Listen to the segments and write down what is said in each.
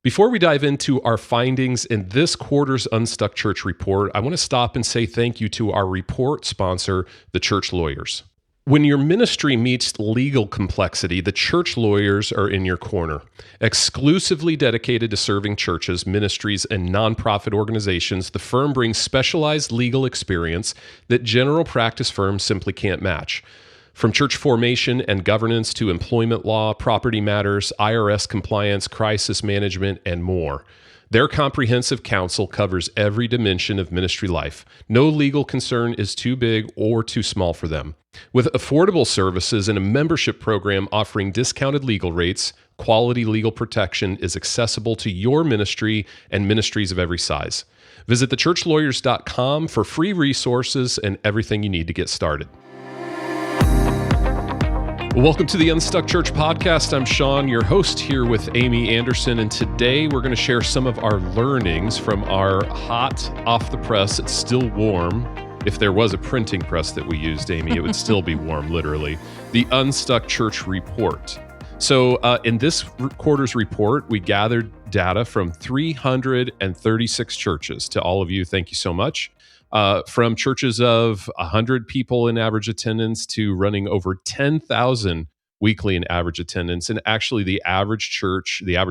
Before we dive into our findings in this quarter's Unstuck Church Report, I want to stop and say thank you to our report sponsor, the Church Lawyers. When your ministry meets legal complexity, the Church Lawyers are in your corner. Exclusively dedicated to serving churches, ministries, and nonprofit organizations, the firm brings specialized legal experience that general practice firms simply can't match. From church formation and governance to employment law, property matters, IRS compliance, crisis management, and more. Their comprehensive counsel covers every dimension of ministry life. No legal concern is too big or too small for them. With affordable services and a membership program offering discounted legal rates, quality legal protection is accessible to your ministry and ministries of every size. Visit thechurchlawyers.com for free resources and everything you need to get started. Welcome to the Unstuck Church Podcast. I'm Sean, your host, here with Amy Anderson, and today we're going to share some of our learnings from our hot, off-the-press, it's still warm. If there was a printing press that we used, Amy, it would still be warm, literally. The Unstuck Church Report. So in this quarter's report, we gathered data from 336 churches. To all of you, thank you so much. From churches of 100 people in average attendance to running over 10,000 weekly in average attendance. And actually, the average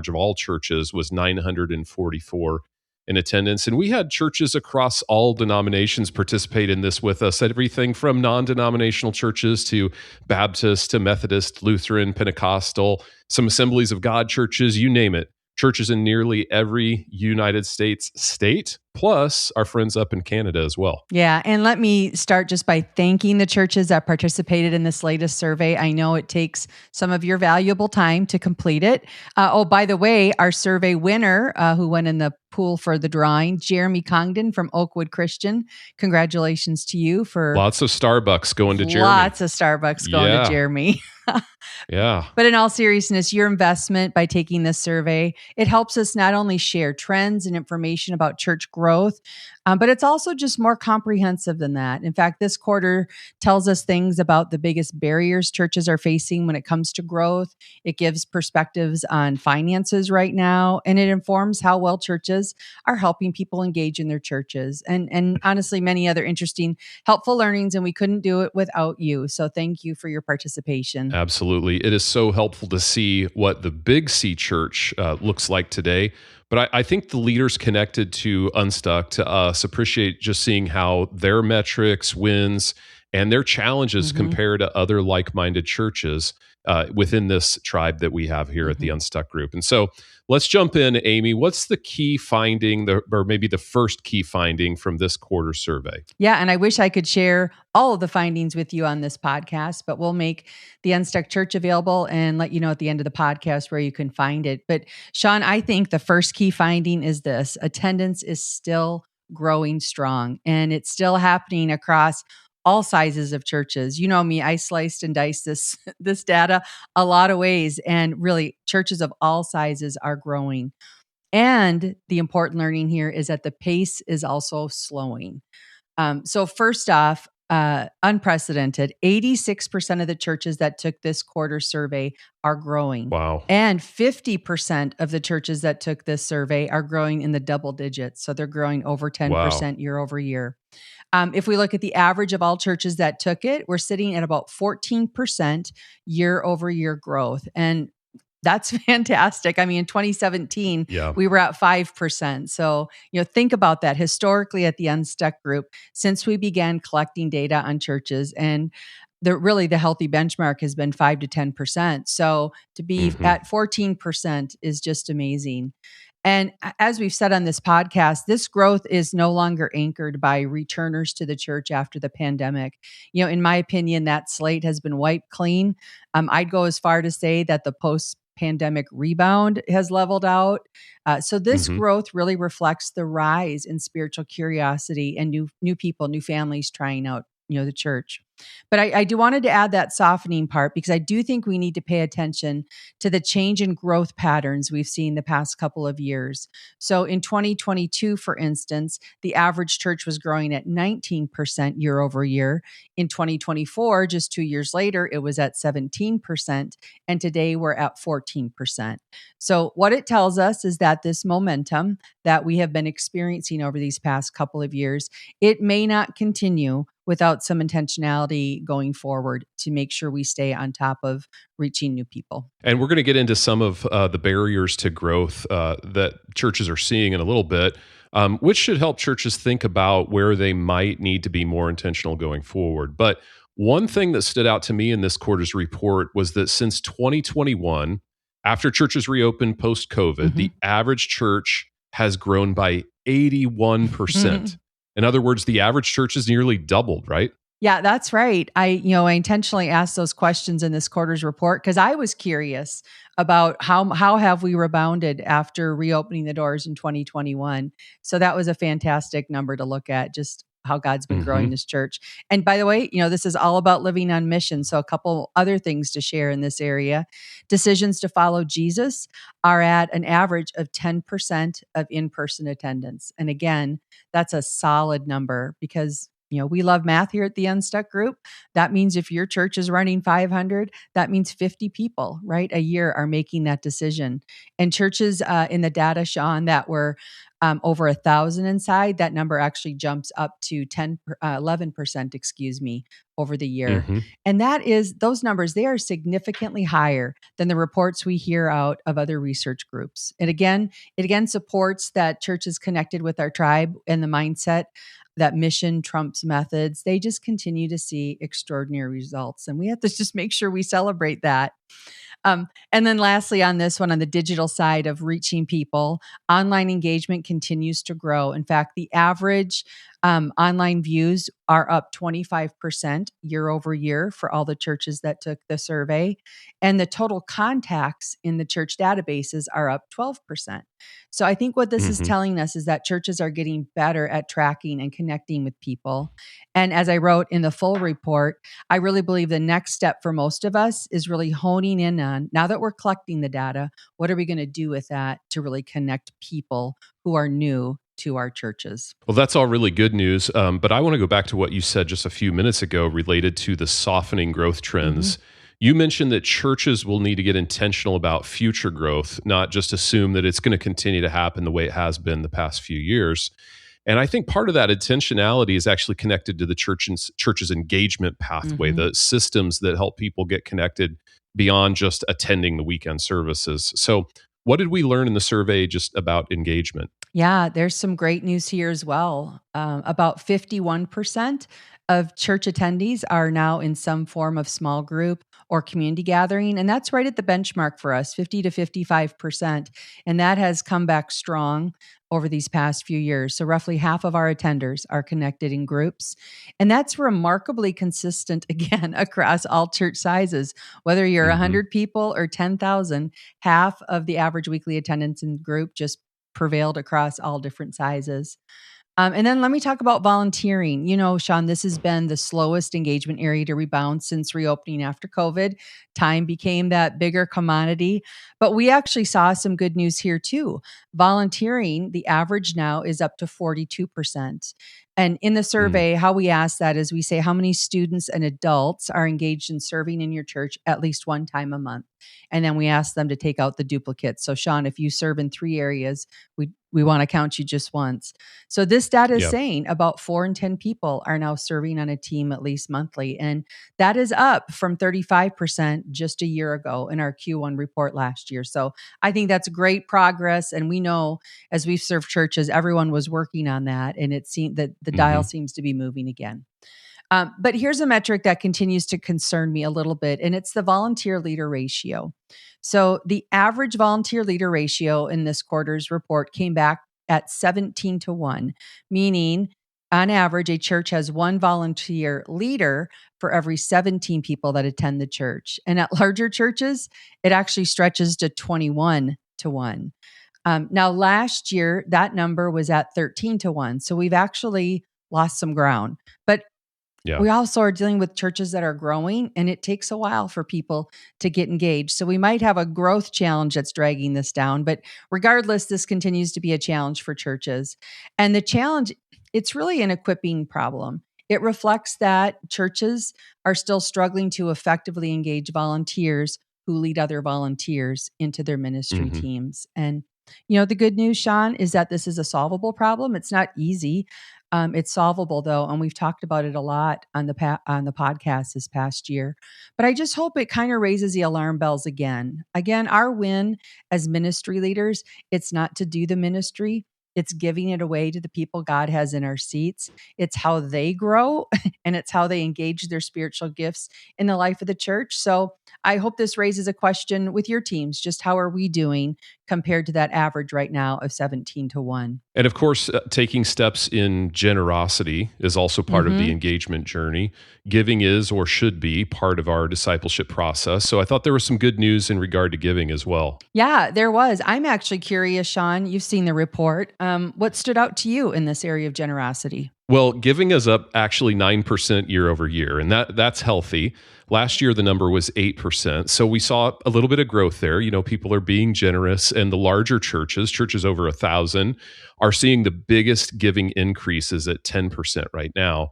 of all churches was 944 in attendance. And we had churches across all denominations participate in this with us, everything from non-denominational churches to Baptist to Methodist, Lutheran, Pentecostal, some Assemblies of God churches, you name it. Churches in nearly every United States state, plus our friends up in Canada as well. Yeah, and let me start just by thanking the churches that participated in this latest survey. I know it takes some of your valuable time to complete it. By the way, our survey winner, who went in the pool for the drawing, Jeremy Congdon from Oakwood Christian. Congratulations to you for lots of Starbucks going to Jeremy. Lots of Starbucks going to Jeremy. Yeah. But in all seriousness, your investment by taking this survey, it helps us not only share trends and information about church growth, but it's also just more comprehensive than that. In fact, this quarter tells us things about the biggest barriers churches are facing when it comes to growth. It gives perspectives on finances right now, and it informs how well churches are helping people engage in their churches. And honestly, many other interesting, helpful learnings, and we couldn't do it without you. So thank you for your participation. Absolutely. It is so helpful to see what the Big C Church looks like today. But I think the leaders connected to Unstuck, to us, appreciate just seeing how their metrics, wins, and their challenges compare to other like-minded churches within this tribe that we have here at the Unstuck group. And so let's jump in, Amy. What's the key finding, or maybe the first key finding from this quarter survey? Yeah, and I wish I could share all of the findings with you on this podcast, but we'll make the Unstuck Church available and let you know at the end of the podcast where you can find it. But Sean, I think the first key finding is this: attendance is still growing strong, and it's still happening across all sizes of churches. You know me, I sliced and diced this data a lot of ways, and really churches of all sizes are growing. And the important learning here is that the pace is also slowing. So first off, unprecedented, 86% of the churches that took this quarter survey are growing. Wow. And 50% of the churches that took this survey are growing in the double digits. So they're growing over 10% year over year. If we look at the average of all churches that took it, we're sitting at about 14% year over year growth. And that's fantastic. I mean, in 2017, we were at 5%. So, think about that. Historically at the Unstuck group, since we began collecting data on churches, and the healthy benchmark has been 5 to 10%. So to be at 14% is just amazing. And as we've said on this podcast, this growth is no longer anchored by returners to the church after the pandemic. In my opinion, that slate has been wiped clean. I'd go as far to say that the post-pandemic rebound has leveled out. So this growth really reflects the rise in spiritual curiosity and new people, new families trying out, the church. But I do wanted to add that softening part because I do think we need to pay attention to the change in growth patterns we've seen the past couple of years. So in 2022, for instance, the average church was growing at 19% year over year. In 2024, just 2 years later, it was at 17%. And today we're at 14%. So what it tells us is that this momentum that we have been experiencing over these past couple of years, it may not continue without some intentionality going forward to make sure we stay on top of reaching new people. And we're going to get into some of the barriers to growth that churches are seeing in a little bit, which should help churches think about where they might need to be more intentional going forward. But one thing that stood out to me in this quarter's report was that since 2021, after churches reopened post COVID, the average church has grown by 81%. In other words, the average church has nearly doubled, right? Yeah, that's right. I intentionally asked those questions in this quarter's report because I was curious about how have we rebounded after reopening the doors in 2021. So that was a fantastic number to look at, just how God's been growing this church. And by the way, this is all about living on mission. So a couple other things to share in this area. Decisions to follow Jesus are at an average of 10% of in-person attendance. And again, that's a solid number because we love math here at the Unstuck group. That means if your church is running 500, that means 50 people, right, a year are making that decision. And churches in the data, Sean, that were over 1,000 inside, that number actually jumps up to 11%, over the year. And those numbers, they are significantly higher than the reports we hear out of other research groups. And it again supports that church is connected with our tribe and the mindset that mission trumps methods. They just continue to see extraordinary results. And we have to just make sure we celebrate that. And then lastly, on this one, on the digital side of reaching people, online engagement continues to grow. In fact, the average online views are up 25% year over year for all the churches that took the survey. And the total contacts in the church databases are up 12%. So I think what this is telling us is that churches are getting better at tracking and connecting with people. And as I wrote in the full report, I really believe the next step for most of us is really honing in on, now that we're collecting the data, what are we going to do with that to really connect people who are new to our churches? Well, that's all really good news. But I want to go back to what you said just a few minutes ago related to the softening growth trends. You mentioned that churches will need to get intentional about future growth, not just assume that it's going to continue to happen the way it has been the past few years. And I think part of that intentionality is actually connected to the church's engagement pathway, the systems that help people get connected beyond just attending the weekend services. So what did we learn in the survey just about engagement? Yeah, there's some great news here as well. About 51% of church attendees are now in some form of small group or community gathering. And that's right at the benchmark for us, 50 to 55%. And that has come back strong over these past few years. So roughly half of our attenders are connected in groups. And that's remarkably consistent, again, across all church sizes. Whether you're 100 people or 10,000, half of the average weekly attendance in group just prevailed across all different sizes. And then let me talk about volunteering. Sean, this has been the slowest engagement area to rebound since reopening after COVID. Time became that bigger commodity. But we actually saw some good news here too. Volunteering, the average now is up to 42%. And in the survey, how we ask that is we say, how many students and adults are engaged in serving in your church at least one time a month? And then we ask them to take out the duplicates. So Sean, if you serve in 3 areas, we want to count you just once. So this data is saying about 4 in 10 people are now serving on a team at least monthly. And that is up from 35% just a year ago in our Q1 report last year. So I think that's great progress. And we know as we've served churches, everyone was working on that. And it seemed that the dial seems to be moving again. But here's a metric that continues to concern me a little bit, and it's the volunteer leader ratio. So the average volunteer leader ratio in this quarter's report came back at 17-1, meaning on average, a church has 1 volunteer leader for every 17 people that attend the church. And at larger churches, it actually stretches to 21-1. Now, last year, that number was at 13-1. So we've actually lost some ground. But Yeah. we also are dealing with churches that are growing, and it takes a while for people to get engaged. So we might have a growth challenge that's dragging this down, but regardless, this continues to be a challenge for churches. And the challenge, it's really an equipping problem. It reflects that churches are still struggling to effectively engage volunteers who lead other volunteers into their ministry Hmm. teams. And the good news, Sean, is that this is a solvable problem. It's not easy. It's solvable though, and we've talked about it a lot on the podcast this past year. But I just hope it kind of raises the alarm bells again. Again, our win as ministry leaders, it's not to do the ministry. It's giving it away to the people God has in our seats. It's how they grow and it's how they engage their spiritual gifts in the life of the church. So I hope this raises a question with your teams. Just how are we doing compared to that average right now of 17-1? And of course, taking steps in generosity is also part of the Mm-hmm. engagement journey. Giving is or should be part of our discipleship process. So I thought there was some good news in regard to giving as well. Yeah, there was. I'm actually curious, Sean. You've seen the report. What stood out to you in this area of generosity? Well, giving is up actually 9% year over year, and that's healthy. Last year, the number was 8%. So we saw a little bit of growth there. People are being generous, and the larger churches over 1,000, are seeing the biggest giving increases at 10% right now.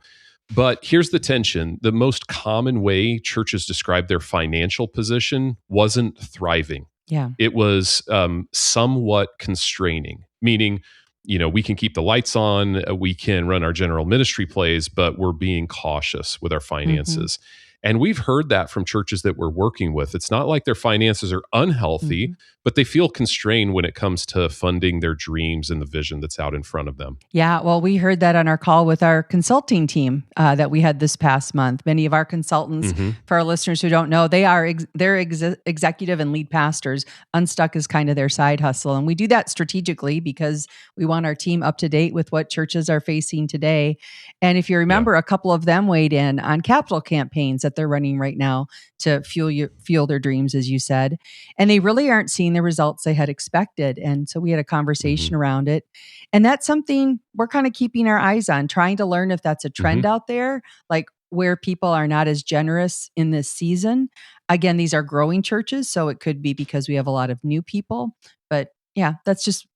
But here's the tension. The most common way churches describe their financial position wasn't thriving. Yeah. It was somewhat constraining, meaning, we can keep the lights on, we can run our general ministry plays, but we're being cautious with our Mm-hmm. finances. And we've heard that from churches that we're working with. It's not like their finances are unhealthy, Mm-hmm. but they feel constrained when it comes to funding their dreams and the vision that's out in front of them. Yeah, well, we heard that on our call with our consulting team that we had this past month. Many of our consultants, Hmm. for our listeners who don't know, they're executive and lead pastors. Unstuck is kind of their side hustle, and we do that strategically because we want our team up to date with what churches are facing today. And if you Yeah. remember, a couple of them weighed in on capital campaigns that they're running right now to fuel their dreams, as you said, and they really aren't seeing the results they had expected. And so we had a Hmm. conversation around it. And that's something we're kind of keeping our eyes on, trying to learn if that's a trend Hmm. out there, like where people are not as generous in this season. Again, these are growing churches, so it could be because we have a lot of new people. But yeah, that's just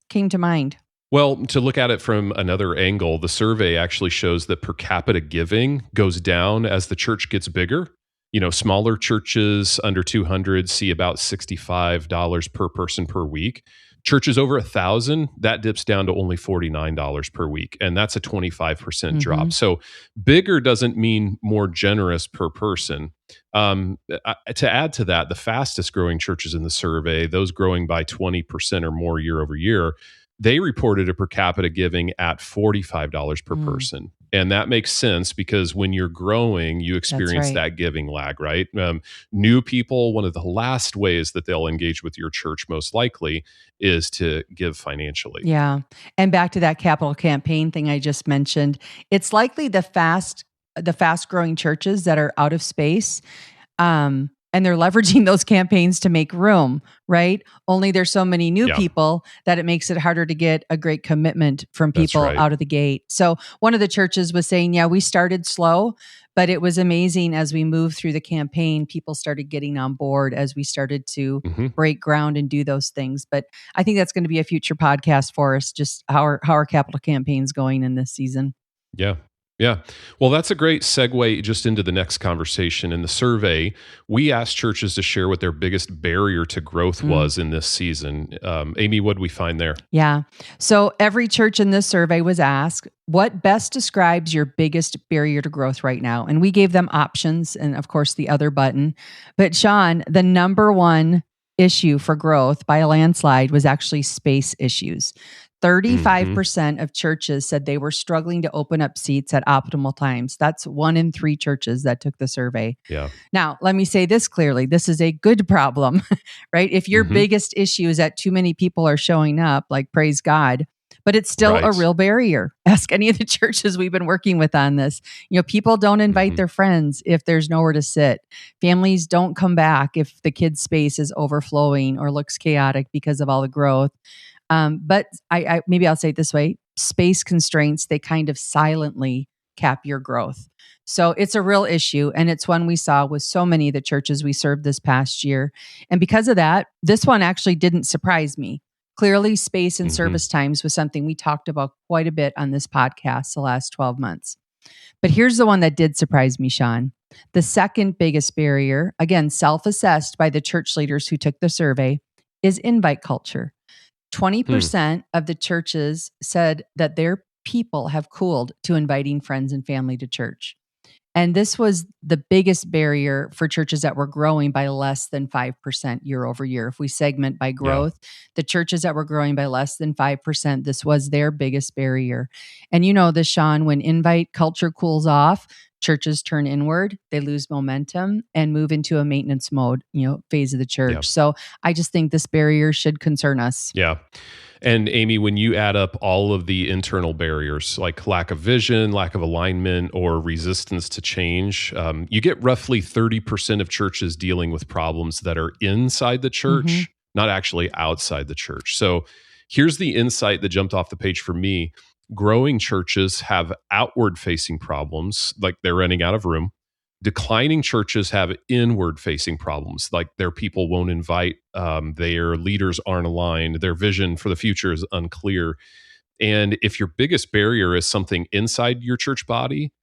came to mind. Well, to look at it from another angle, the survey actually shows that per capita giving goes down as the church gets bigger. Smaller churches under 200 see about $65 per person per week. Churches over 1,000, that dips down to only $49 per week. And that's a 25% Hmm. drop. So bigger doesn't mean more generous per person. To add to that, the fastest growing churches in the survey, those growing by 20% or more year over year, they reported a per capita giving at $45 per Mm, person. And that makes sense because when you're growing, you that's experience right. that giving lag, right? New people, one of the last ways that they'll engage with your church, most likely, is to give financially. Yeah. And back to that capital campaign thing I just mentioned, it's likely the fast growing churches that are out of space. And they're leveraging those campaigns to make room, right? Only there's so many new Yeah, people that it makes it harder to get a great commitment from that's people right. out of the gate. So one of the churches was saying, yeah, we started slow, but it was amazing as we moved through the campaign, people started getting on board as we started to Hmm. break ground and do those things. But I think that's going to be a future podcast for us, just how our capital campaign's going in this season. Yeah. Yeah. Well, that's a great segue just into the next conversation. In the survey, we asked churches to share what their biggest barrier to growth Mm. was in this season. Amy, what did we find there? Yeah. So every church in this survey was asked, what best describes your biggest barrier to growth right now? And we gave them options and, of course, the other button. But, Sean, the number one issue for growth by a landslide was actually space issues. Hmm. 35% of churches said they were struggling to open up seats at optimal times. That's 1 in 3 churches that took the survey. Yeah. Now, let me say this clearly. This is a good problem, right? If your Hmm. biggest issue is that too many people are showing up, like praise God, but it's still a Right. real barrier. Ask any of the churches we've been working with on this. People don't invite Hmm. their friends if there's nowhere to sit. Families don't come back if the kids' space is overflowing or looks chaotic because of all the growth. But maybe I'll say it this way: space constraints, they kind of silently cap your growth. So it's a real issue. And it's one we saw with so many of the churches we served this past year. And because of that, this one actually didn't surprise me. Clearly, space and service times was something we talked about quite a bit on this podcast the last 12 months. But here's the one that did surprise me, Sean. The second biggest barrier, again, self-assessed by the church leaders who took the survey, is invite culture. 20% of the churches said that their people have cooled to inviting friends and family to church. And this was the biggest barrier for churches that were growing by less than 5% year over year. If we segment by growth, the churches that were growing by less than 5%, this was their biggest barrier. And you know this, Sean, when invite culture cools off, churches turn inward, they lose momentum and move into a maintenance mode, phase of the church. Yeah. So I just think this barrier should concern us. Yeah. And Amy, when you add up all of the internal barriers, like lack of vision, lack of alignment, or resistance to change, you get roughly 30% of churches dealing with problems that are inside the church, not actually outside the church. So here's the insight that jumped off the page for me. Growing churches have outward-facing problems, like they're running out of room. Declining churches have inward-facing problems, like their people won't invite, their leaders aren't aligned, their vision for the future is unclear. And if your biggest barrier is something inside your church body,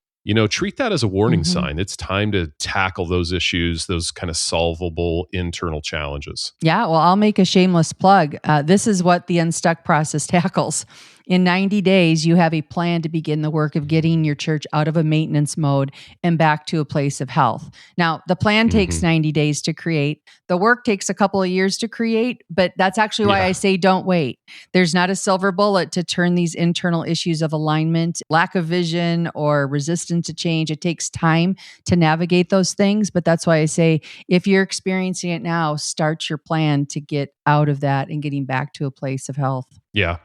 treat that as a warning sign. It's time to tackle those issues, those kind of solvable internal challenges. Yeah, well, I'll make a shameless plug. This is what the Unstuck process tackles. In 90 days, you have a plan to begin the work of getting your church out of a maintenance mode and back to a place of health. Now, the plan takes 90 days to create. The work takes a couple of years to create, but that's actually why I say don't wait. There's not a silver bullet to turn these internal issues of alignment, lack of vision, or resistance to change. It takes time to navigate those things, but that's why I say if you're experiencing it now, start your plan to get out of that and getting back to a place of health. Yeah.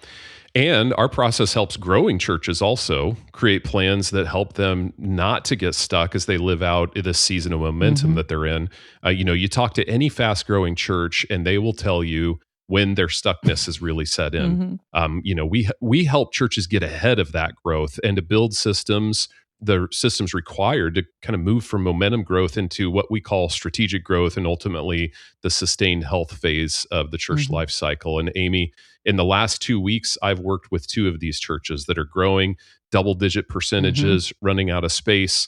And our process helps growing churches also create plans that help them not to get stuck as they live out this season of momentum that they're in. You talk to any fast growing church and they will tell you when their stuckness is really set in. We help churches get ahead of that growth and to build the systems required to kind of move from momentum growth into what we call strategic growth and ultimately the sustained health phase of the church life cycle. And Amy, in the last 2 weeks, I've worked with 2 of these churches that are growing double-digit percentages, running out of space,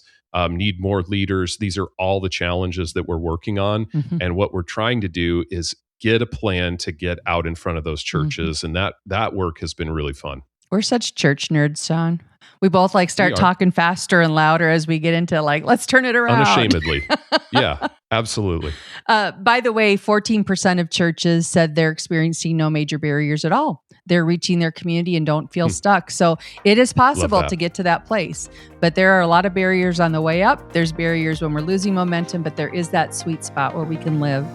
need more leaders. These are all the challenges that we're working on. And what we're trying to do is get a plan to get out in front of those churches. And that work has been really fun. We're such church nerds, Sean. We both start talking faster and louder as we get into let's turn it around. Unashamedly. Yeah, absolutely. By the way, 14% of churches said they're experiencing no major barriers at all. They're reaching their community and don't feel stuck. So it is possible to get to that place. But there are a lot of barriers on the way up. There's barriers when we're losing momentum, but there is that sweet spot where we can live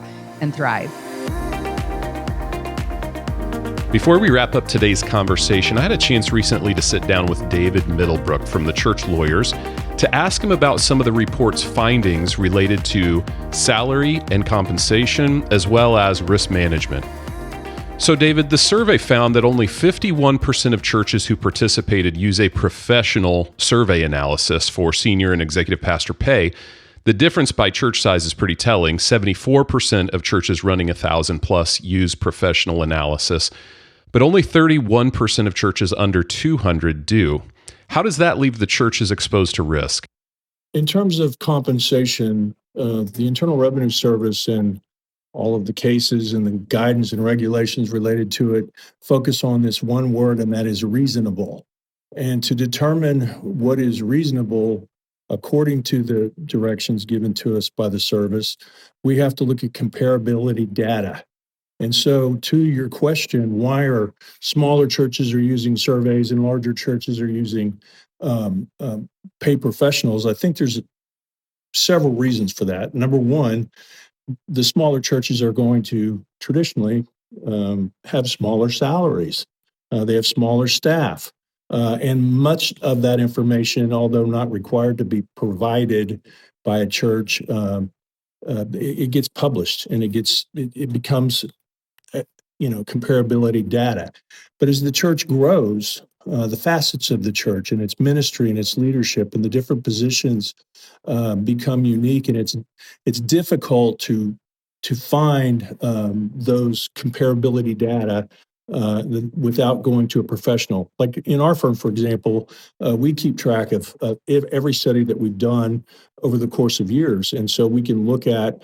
and thrive. Before we wrap up today's conversation, I had a chance recently to sit down with David Middlebrook from the Church Lawyers to ask him about some of the report's findings related to salary and compensation, as well as risk management. So, David, the survey found that only 51% of churches who participated use a professional survey analysis for senior and executive pastor pay. The difference by church size is pretty telling. 74% of churches running 1,000 plus use professional analysis, but only 31% of churches under 200 do. How does that leave the churches exposed to risk? In terms of compensation, the Internal Revenue Service and all of the cases and the guidance and regulations related to it focus on this one word, and that is reasonable. And to determine what is reasonable, according to the directions given to us by the service, we have to look at comparability data. And so to your question, why are smaller churches are using surveys and larger churches are using paid professionals? I think there's several reasons for that. Number one, the smaller churches are going to traditionally have smaller salaries. They have smaller staff. And much of that information, although not required to be provided by a church, it gets published and it becomes comparability data. But as the church grows, the facets of the church and its ministry and its leadership and the different positions become unique, and it's difficult to find those comparability data without going to a professional. Like in our firm, for example, we keep track of every study that we've done over the course of years, and so we can look at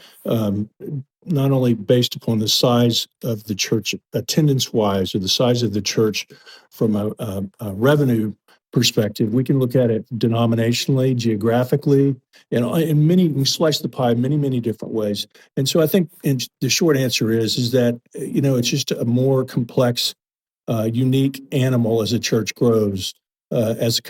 not only based upon the size of the church attendance-wise or the size of the church from a revenue perspective, we can look at it denominationally, geographically, and in many, we slice the pie many, many different ways. And so I think the short answer is that, it's just a more complex, unique animal as a church grows, as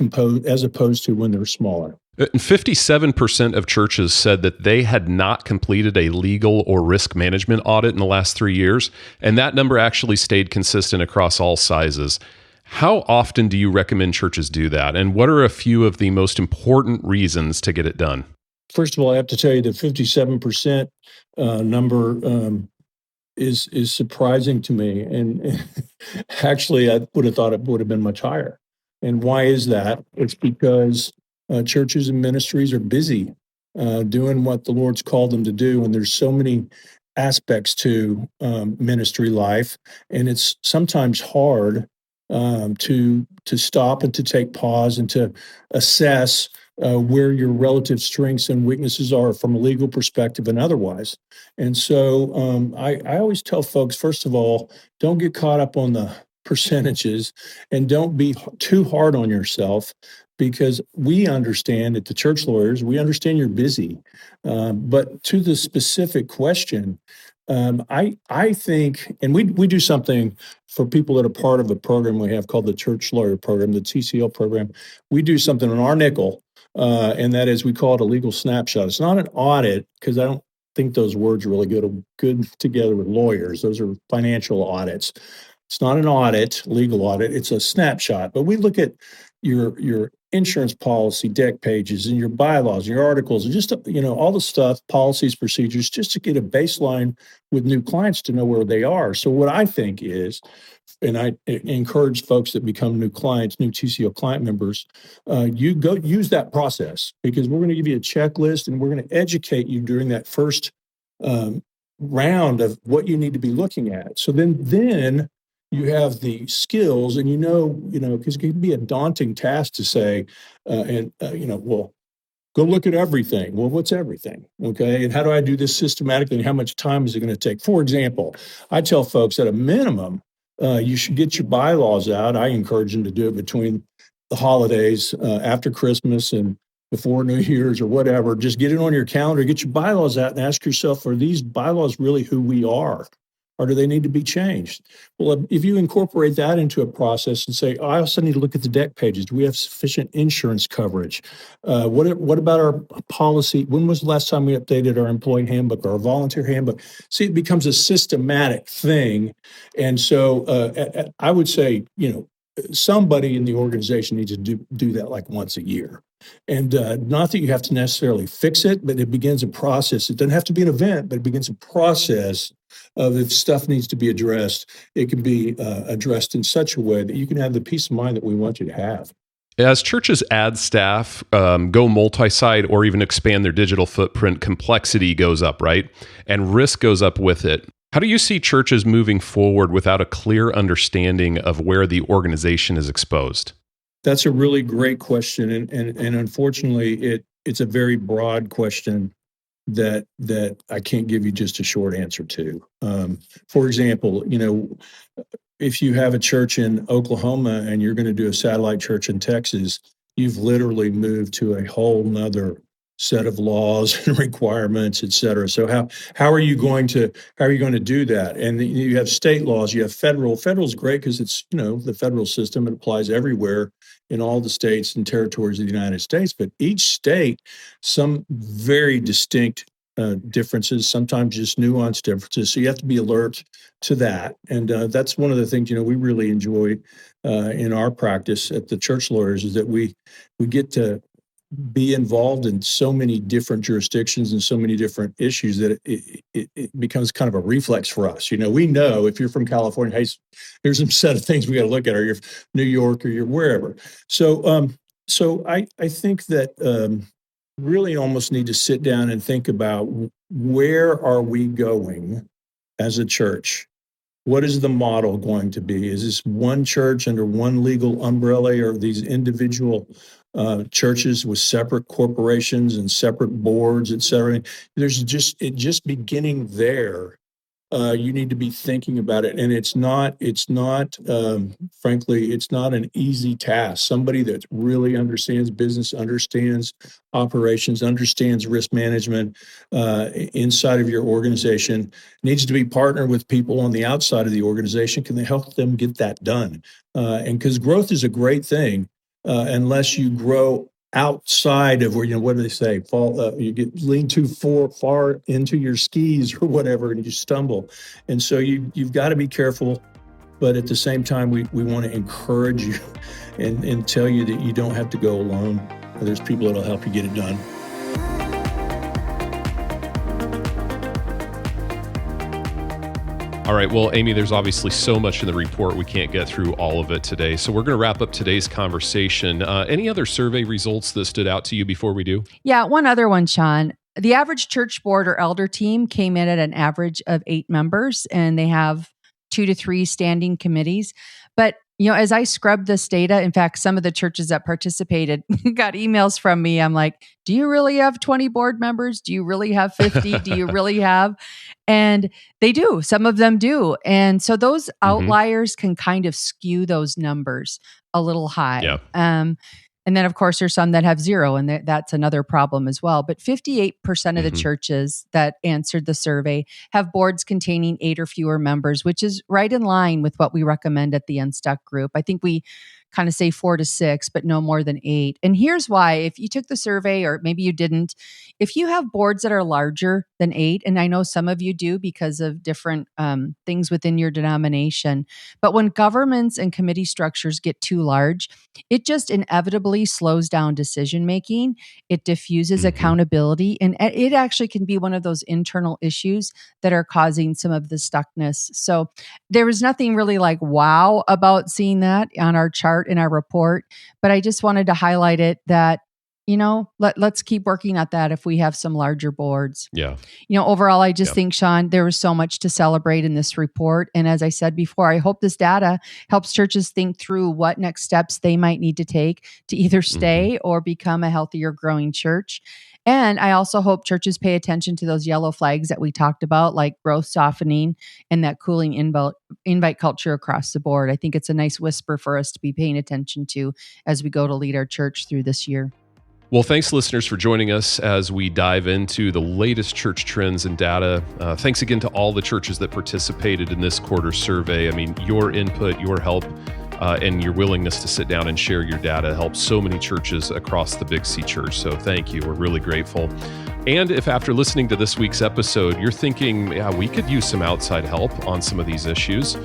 opposed to when they're smaller. And 57% of churches said that they had not completed a legal or risk management audit in the last 3 years, and that number actually stayed consistent across all sizes. How often do you recommend churches do that, and what are a few of the most important reasons to get it done? First of all, I have to tell you the 57% number is surprising to me, and actually, I would have thought it would have been much higher. And why is that? It's because churches and ministries are busy doing what the Lord's called them to do, and there's so many aspects to ministry life, and it's sometimes hard to stop and to take pause and to assess where your relative strengths and weaknesses are from a legal perspective and otherwise. And so I always tell folks, first of all, don't get caught up on the percentages and don't be too hard on yourself, because we understand at the Church Lawyers, we understand you're busy. But to the specific question, I think, and we do something for people that are part of a program we have called the Church Lawyer Program, the TCL program. We do something on our nickel, and that is we call it a legal snapshot. It's not an audit, because I don't think those words really go good together with lawyers. Those are financial audits. It's not an audit, legal audit. It's a snapshot. But we look at your insurance policy deck pages and your bylaws, your articles, and just all the stuff, policies, procedures, just to get a baseline with new clients to know where they are. So what I think is, and I encourage folks that become new clients, new TCO client members, you go use that process, because we're going to give you a checklist and we're going to educate you during that first round of what you need to be looking at. So then you have the skills, and because it can be a daunting task to say, well, go look at everything. Well, what's everything? Okay. And how do I do this systematically? And how much time is it going to take? For example, I tell folks at a minimum, you should get your bylaws out. I encourage them to do it between the holidays, after Christmas and before New Year's or whatever. Just get it on your calendar, get your bylaws out, and ask yourself, are these bylaws really who we are? Or do they need to be changed? Well, if you incorporate that into a process and say, I also need to look at the deck pages. Do we have sufficient insurance coverage? What about our policy? When was the last time we updated our employee handbook or our volunteer handbook? See, it becomes a systematic thing. And so I would say, somebody in the organization needs to do that like once a year. And not that you have to necessarily fix it, but it begins a process. It doesn't have to be an event, but it begins a process of, if stuff needs to be addressed, it can be addressed in such a way that you can have the peace of mind that we want you to have. As churches add staff, go multi-site, or even expand their digital footprint, complexity goes up, right? And risk goes up with it. How do you see churches moving forward without a clear understanding of where the organization is exposed? That's a really great question, and unfortunately, it's a very broad question that I can't give you just a short answer to. For example, if you have a church in Oklahoma and you're going to do a satellite church in Texas, you've literally moved to a whole nother set of laws and requirements, et cetera. So how are you going to do that? And you have state laws, you have federal. Federal's great because it's the federal system. It applies everywhere in all the states and territories of the United States. But each state, some very distinct differences, sometimes just nuanced differences. So you have to be alert to that. And that's one of the things we really enjoy in our practice at the Church Lawyers, is that we get to be involved in so many different jurisdictions and so many different issues that it becomes kind of a reflex for us. We know if you're from California, hey, there's a set of things we got to look at, or you're New York or you're wherever. So I think that really almost need to sit down and think about where are we going as a church? What is the model going to be? Is this one church under one legal umbrella, or these individual churches with separate corporations and separate boards, et cetera? There's just beginning there. You need to be thinking about it, and it's not. Frankly, it's not an easy task. Somebody that really understands business, understands operations, understands risk management inside of your organization needs to be partnered with people on the outside of the organization. Can they help them get that done? And because growth is a great thing, unless you grow outside of where, what do they say? You lean too far into your skis or whatever, and you stumble. And so you've got to be careful. But at the same time, we want to encourage you and tell you that you don't have to go alone. There's people that'll help you get it done. All right. Well, Amy, there's obviously so much in the report. We can't get through all of it today. So we're going to wrap up today's conversation. Any other survey results that stood out to you before we do? Yeah, one other one, Sean. The average church board or elder team came in at an average of 8 members, and they have 2 to 3 standing committees. But as I scrubbed this data, in fact, some of the churches that participated got emails from me. I'm like, do you really have 20 board members? Do you really have 50? Do you really have? And they do. Some of them do. And so those outliers can kind of skew those numbers a little high. Yeah. And then, of course, there's some that have 0, and that's another problem as well. But 58% of the churches that answered the survey have boards containing 8 or fewer members, which is right in line with what we recommend at the Unstuck group. I think we kind of say 4 to 6, but no more than 8. And here's why. If you took the survey, or maybe you didn't, if you have boards that are larger than 8, and I know some of you do because of different things within your denomination, but when governments and committee structures get too large, it just inevitably slows down decision-making. It diffuses accountability, and it actually can be one of those internal issues that are causing some of the stuckness. So there was nothing really like wow about seeing that on our chart in our report, but I just wanted to highlight it that, let's keep working at that if we have some larger boards. Yeah. Overall, I just think, Sean, there was so much to celebrate in this report. And as I said before, I hope this data helps churches think through what next steps they might need to take to either stay or become a healthier, growing church. And I also hope churches pay attention to those yellow flags that we talked about, like growth softening and that cooling invite culture across the board. I think it's a nice whisper for us to be paying attention to as we go to lead our church through this year. Well, thanks, listeners, for joining us as we dive into the latest church trends and data. Thanks again to all the churches that participated in this quarter's survey. I mean, your input, your help, and your willingness to sit down and share your data helps so many churches across the Big C Church. So thank you. We're really grateful. And if after listening to this week's episode, you're thinking, we could use some outside help on some of these issues,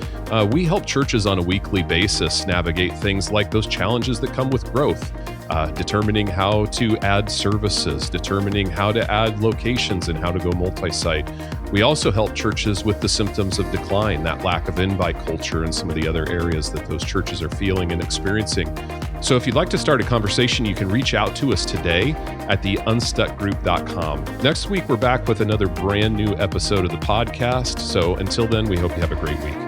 we help churches on a weekly basis navigate things like those challenges that come with growth. Determining how to add services, determining how to add locations and how to go multi-site. We also help churches with the symptoms of decline, that lack of invite culture and some of the other areas that those churches are feeling and experiencing. So if you'd like to start a conversation, you can reach out to us today at theunstuckgroup.com. Next week, we're back with another brand new episode of the podcast. So until then, we hope you have a great week.